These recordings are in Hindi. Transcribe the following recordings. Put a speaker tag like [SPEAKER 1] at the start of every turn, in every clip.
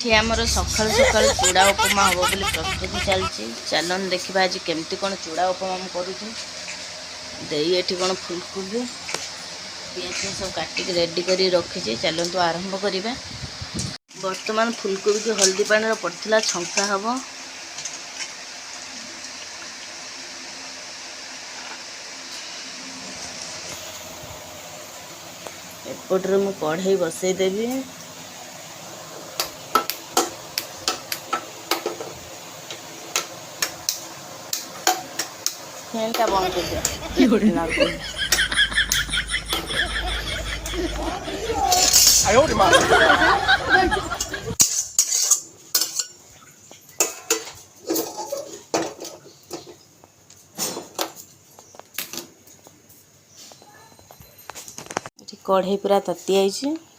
[SPEAKER 1] ये आमर सकाल सकाल चूड़ा उपमा हम बोली प्रस्तुति चलती। चलन देखा आज केमती कौन चूड़ा उपमा करुँचे ये कौन फुलकोबी पियाज सब काटिक रेडी कर रखी। चलतु आरंभ करवा। बर्तमान फुलकोबी की हल्दी पानी पड़ता छंका हम। एपट्रे मु कढ़ई बसईदेवी। फैन टा बंद कर दिया। कढ़ई पूरा ताती आई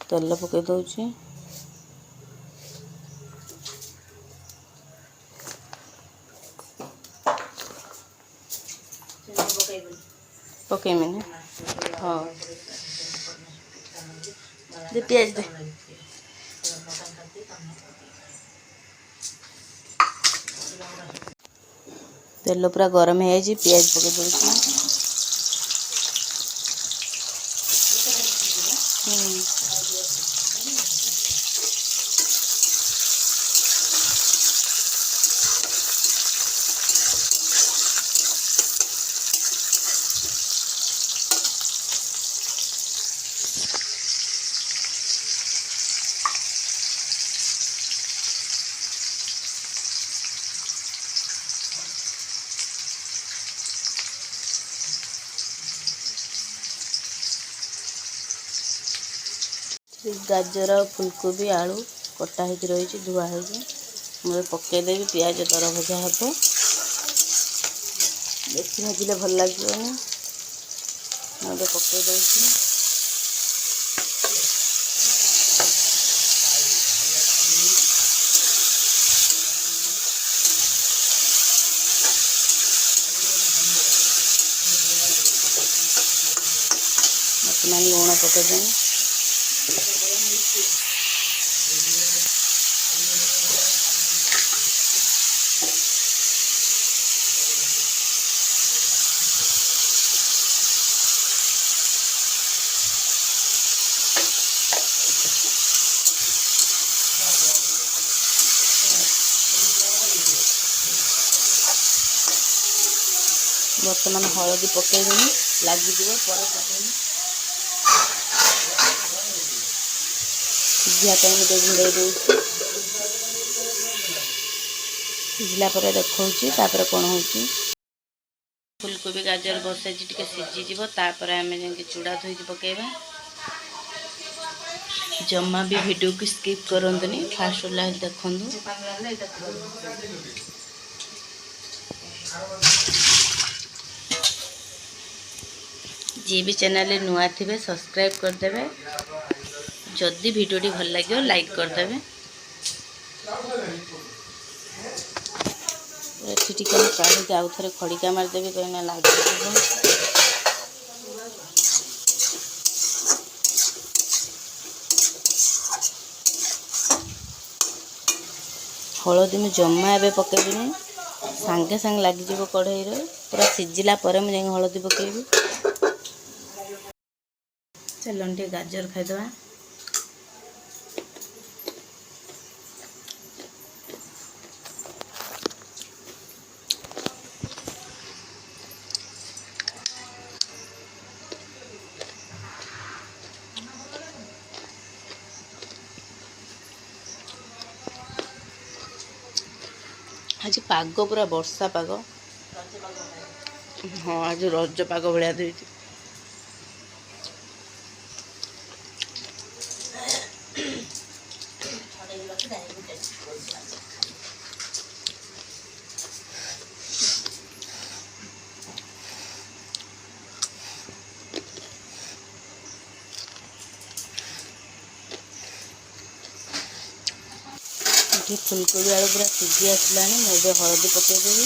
[SPEAKER 1] तेल पकई दौची। पकईमी हाँ दे पियाज दे। तेल पूरा गरम है पियाज पकई दौची। गाजर फुलकोबी आलू कटा हो रही धुआ हो पकईदेवी। पियाज दर भजा हे बेसी भाजिले भल लगे पकई दे। बर्तमान लुण पकईदेवी। बर्तमान हलदी पकईदेवी लगिज पर सिझापी मुझे घोड़े दे सिझला देखा कौन हो। फुलकोबी गाजर बसाई टे सीझीज आम चूड़ा धोई पकईवा। जमा भी वीडियो को स्किप करंतनी फास्ट लास्ट देखु। जी भी चैनल नुआ थे सब्सक्राइब करदे। जदि वीडियोटी भल लगे लाइक करदे। ये काढ़ी आउ थे खड़िका मारिदेवी कहीं लगे। हलदी में जमा एवं पकईबिनी सांगे सांगे लगिज कढ़ई पूरा सिझिला मुझे हलदी पकईबी। चलन टे गाजर खाईदवा। आज पाग पूरा वर्षा पाग। हाँ आज रज पाग भाया दे। फुलकोबी आलू पूरा सीझी आसला मुझे हलदी पकईदेवी।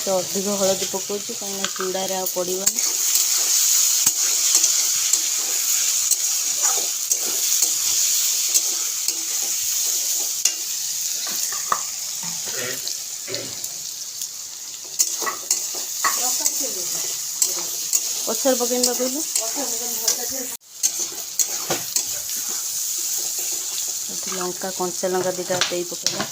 [SPEAKER 1] तो अधिक हलदी पकाउची कहीं चूड़ा पड़ोनी। पछर पकेबा कहलु लंका कंचा लंका दीटा दे पकेबा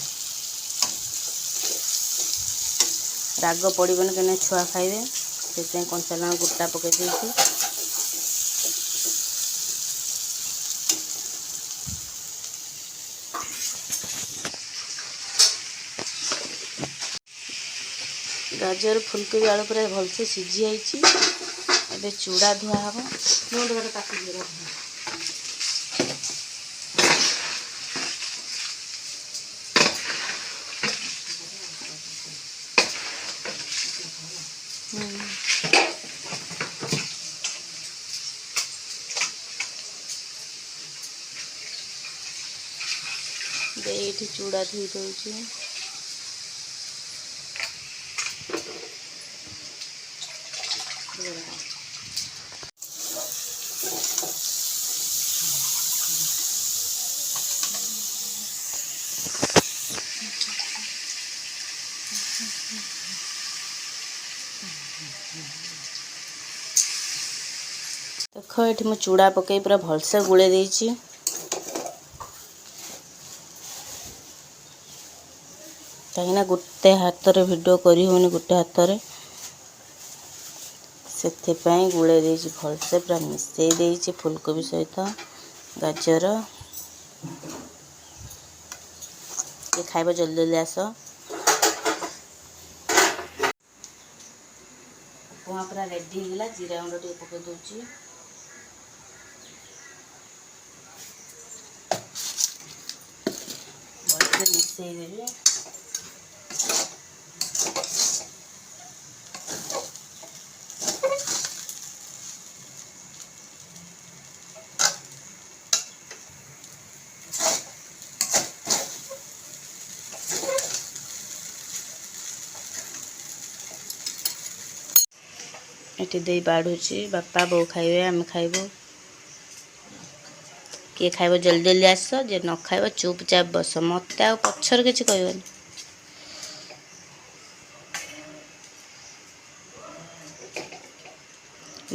[SPEAKER 1] राग पड़ोन कहीं छुआ खाइबे से कंचा लंका गोटा पकई देती गाजर फुलकोबी आलू पूरा भलसे सीझी जाइए चूड़ा धुआ हम ये चूड़ा धोई दूँ देख ये मुझे चूड़ा पकई पूरा भलसे गुले देती कहीं गोटे हाथ रे वीडियो करी होनी गोटे हाथ रे से गुड़े देती भलसे पूरा मिसई देती फुलकोबी सहित गाजर ये खाइब जल्दी जल्दी आस उपमा पूरा रेडी होगा जीरा गुंड टे पकई दूची भलसे मिसई देवी ये दे बाढ़ुची बापा बो खाइबे आम खाइब किए खाइब जल्दी जल्दी आस जे न खाइब चुपचाप बस मत आ पछर किसी कहबनी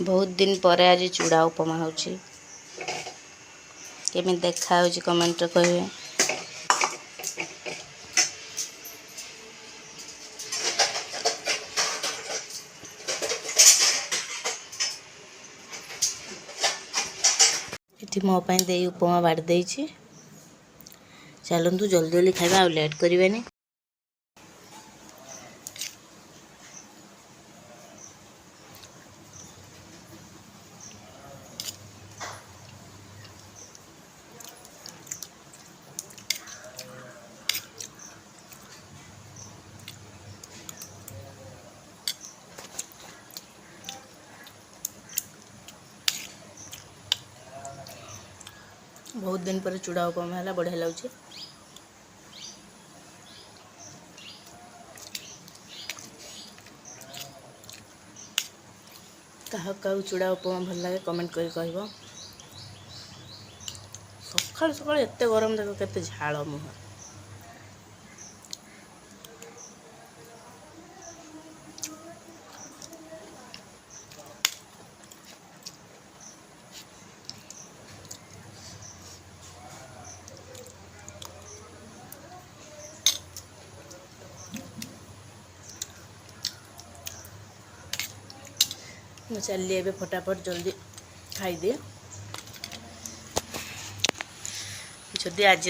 [SPEAKER 1] बहुत दिन पर आज चूड़ा उपमा होची केमी देखा होची कमेंट रे कहबे ये मो दे उपमा बाड़ दे चलतु जल्दी जल्दी खाइबा आ लेट करें बहुत दिन पर चूड़ा उपमा है बढ़िया लगे क्या चूड़ा उपमा भल लगे कमेंट कर कह सकाल सकाल एत गरम देख के झाड़ मुह चलिए एबे फटाफट जल्दी खाईदे जदि आज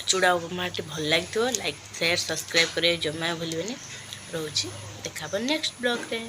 [SPEAKER 1] चूड़ा उपमा भल लगे लाइक शेयर सब्सक्राइब करें जमा भूलें रोची देखा नेक्स्ट ब्लॉग रे।